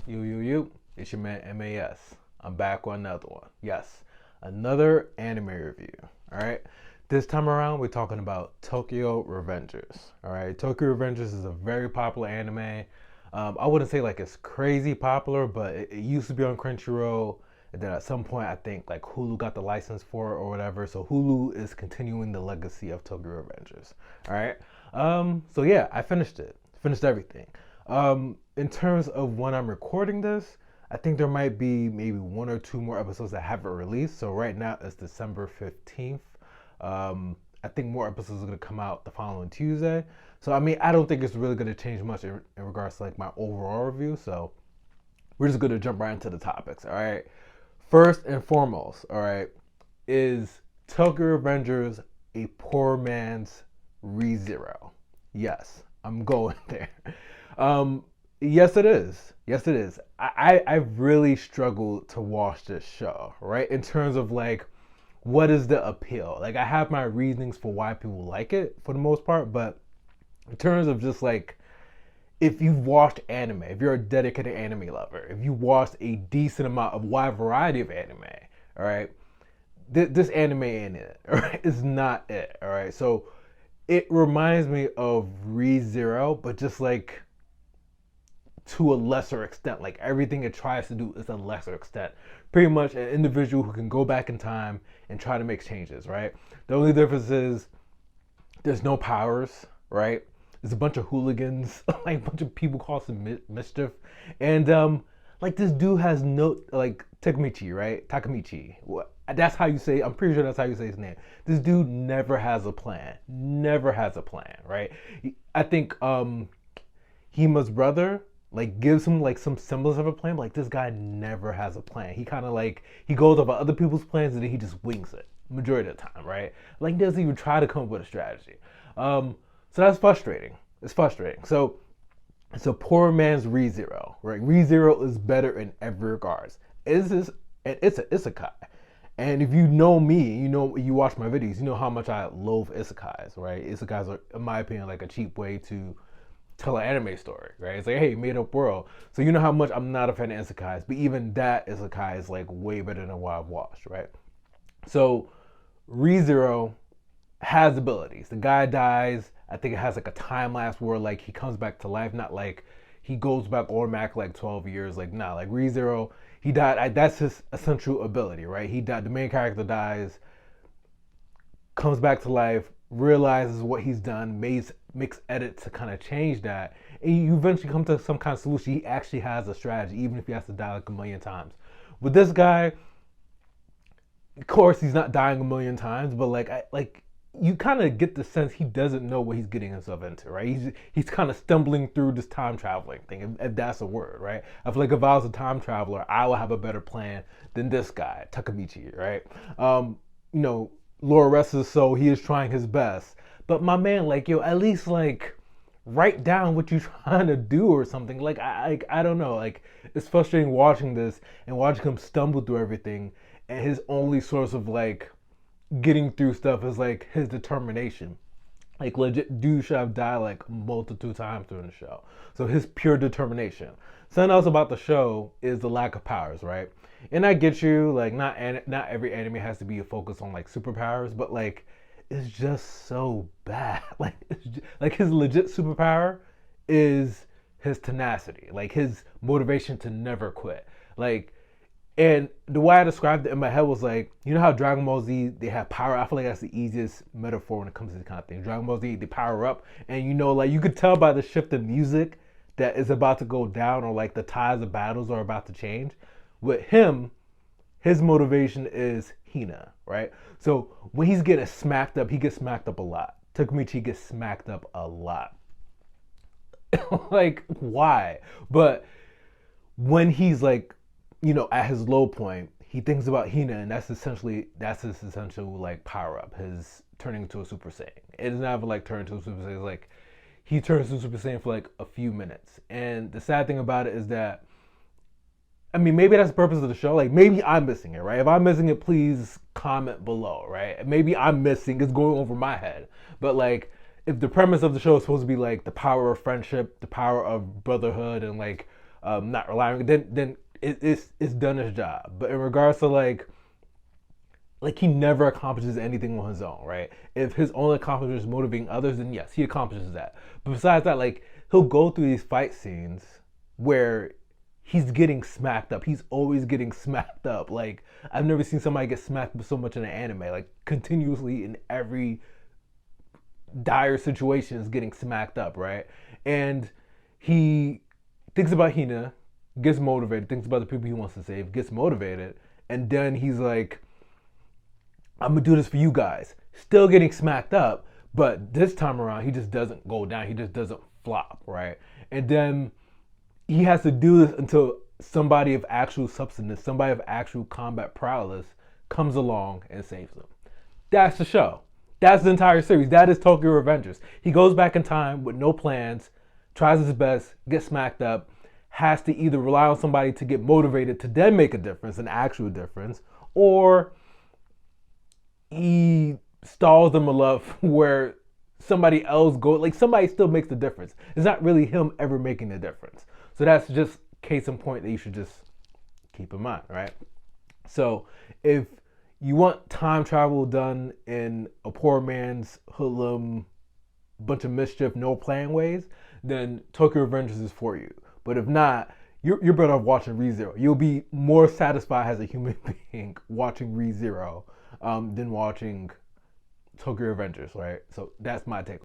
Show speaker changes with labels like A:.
A: You. It's your man MAS. I'm back with another one. Yes, another anime review. All right. This time around, we're talking about Tokyo Revengers. All right. Tokyo Revengers is a very popular anime. I wouldn't say like it's crazy popular, but it used to be on Crunchyroll. And then at some point, I think like Hulu got the license for it or whatever. So Hulu is continuing the legacy of Tokyo Revengers. All right. So yeah, I finished it. Finished everything. In terms of when I'm recording this, I think there might be maybe one or two more episodes that haven't released. So right now it's December 15th. I think more episodes are going to come out the following Tuesday. So I mean, I don't think it's really going to change much in regards to like my overall review. So we're just going to jump right into the topics. All right. First and foremost, all right, is Tokyo Revengers a poor man's ReZero? Yes, I'm going there. Yes, it is. Yes, it is. I really struggled to watch this show, right? In terms of like, what is the appeal? Like, I have my reasonings for why people like it for the most part, but in terms of just like, if you've watched anime, if you're a dedicated anime lover, if you watched a decent amount of wide variety of anime, all right, this anime ain't it, all right? It's not it, all right? So it reminds me of ReZero, but just like to a lesser extent. Like everything it tries to do is a lesser extent. Pretty much an individual who can go back in time and try to make changes, right? The only difference is there's no powers, right? There's a bunch of hooligans, like a bunch of people causing mischief, and like this dude has no like Takamichi, right? Takamichi. What? That's how you say. I'm pretty sure that's how you say his name. This dude never has a plan. Never has a plan, right? I think Hima's brother like gives him like some semblance of a plan, but like this guy never has a plan. He kind of like he goes over other people's plans and then he just wings it majority of the time, right? Like doesn't even try to come up with a strategy. So that's frustrating. It's frustrating. So it's a poor man's ReZero, right? ReZero is better in every regards. It's a isekai. And if you know me, you know you watch my videos, you know how much I loathe isekais, right? Isekais are, in my opinion, like a cheap way to tell an anime story, right? It's like, hey, made up world. So you know how much I'm not a fan of isekais, but even that isekai is like way better than what I've watched, right? So ReZero has abilities. The guy dies. I think it has like a time lapse where like he comes back to life, not like he goes back automatically like 12 years. Like nah, like ReZero, he died. That's his essential ability, right? He died. The main character dies, comes back to life, realizes what he's done, makes edits to kind of change that, and you eventually come to some kind of solution. He actually has a strategy, even if he has to die like a million times. With this guy, of course, he's not dying a million times, but like you kind of get the sense he doesn't know what he's getting himself into, right? He's kind of stumbling through this time traveling thing, if that's a word, right? I feel like if I was a time traveler, I would have a better plan than this guy, Takamichi, right? You know, Laura rests his soul, he is trying his best. But my man, like, yo, at least like write down what you're trying to do or something. Like I don't know. Like it's frustrating watching this and watching him stumble through everything, and his only source of like getting through stuff is like his determination. Like legit, dude should have died like multiple times during the show. So his pure determination. Something else about the show is the lack of powers, right? And I get you, like not every anime has to be a focus on like superpowers, but like it's just so bad. Like like his legit superpower is his tenacity, like his motivation to never quit. Like and the way I described it in my head was like, you know how Dragon Ball Z, they have power. I feel like that's the easiest metaphor when it comes to this kind of thing. Dragon Ball Z, they power up, and you know, like you could tell by the shift in music that is about to go down, or like the tides of battles are about to change. With him, his motivation is Hina, right? So when he's getting smacked up, he gets smacked up a lot. Takamichi gets smacked up a lot. Like, why? But when he's like, you know, at his low point, he thinks about Hina, and that's his essential like power up, his turning into a Super Saiyan. It's not even like turning into a Super Saiyan. It's like he turns into Super Saiyan for like a few minutes. And the sad thing about it is that, I mean, maybe that's the purpose of the show. Like maybe I'm missing it, right? If I'm missing it, please comment below, right? Maybe I'm missing. It's going over my head, but like if the premise of the show is supposed to be like the power of friendship, the power of brotherhood, and like not relying, then it's done its job. But in regards to like he never accomplishes anything on his own, right? If his only accomplishment is motivating others, then yes, he accomplishes that. But besides that, like he'll go through these fight scenes where he's getting smacked up. He's always getting smacked up. Like I've never seen somebody get smacked so much in an anime. Like continuously in every dire situation is getting smacked up, right? And he thinks about Hina, gets motivated, thinks about the people he wants to save, gets motivated, and then he's like, I'm gonna do this for you guys. Still getting smacked up, but this time around he just doesn't go down. He just doesn't flop, right? And then he has to do this until somebody of actual substance, somebody of actual combat prowess comes along and saves him. That's the show. That's the entire series. That is Tokyo Revengers. He goes back in time with no plans, tries his best, gets smacked up, has to either rely on somebody to get motivated to then make a difference, an actual difference, or he stalls them enough where somebody else goes, like somebody still makes the difference. It's not really him ever making the difference. So that's just case in point that you should just keep in mind, right? So if you want time travel done in a poor man's hoodlum, bunch of mischief, no plan ways, then Tokyo Revengers is for you. But if not, you're better off watching ReZero. You'll be more satisfied as a human being watching ReZero than watching Tokyo Revengers, right? So that's my take.